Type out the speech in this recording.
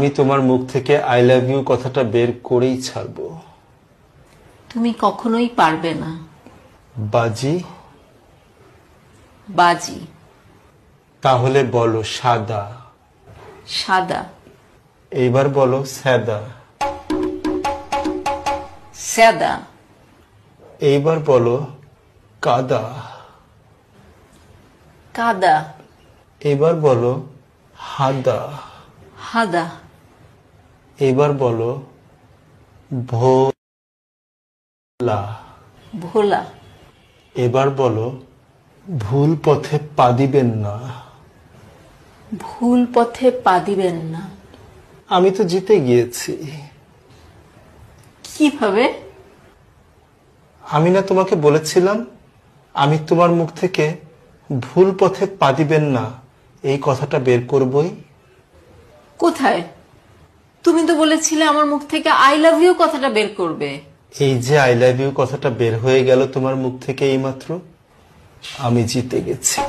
আমি তোমার মুখ থেকে আই লাভ ইউ কথাটা বের করেই ছাড়বো। তুমি কখনোই পারবে না। বাজি? বাজি। তাহলে বলো সাদা। সাদা। এইবার বলো সাদা। সাদা। এইবার বলো কাদা। কাদা। এবার বলো হাদা। হাদা। এবার বলো ভোলা। ভোলা। এবার বলো ভুল পথে পা দিবেন না। ভুল পথে পা দিবেন না। আমি তো জিতে গিয়েছি। কিভাবে? আমি না তোমাকে বলেছিলাম আমি তোমার মুখ থেকে ভুল পথে পা দিবেন না এই কথাটা বের করবই। কোথায়? তুমি তো বলেছিলে আমার মুখ থেকে আই লাভ ইউ কথাটা বের করবে। এই যে আই লাভ ইউ কথাটা বের হয়ে গেল তোমার মুখ থেকে এইমাত্র। আমি জিতে গেছি।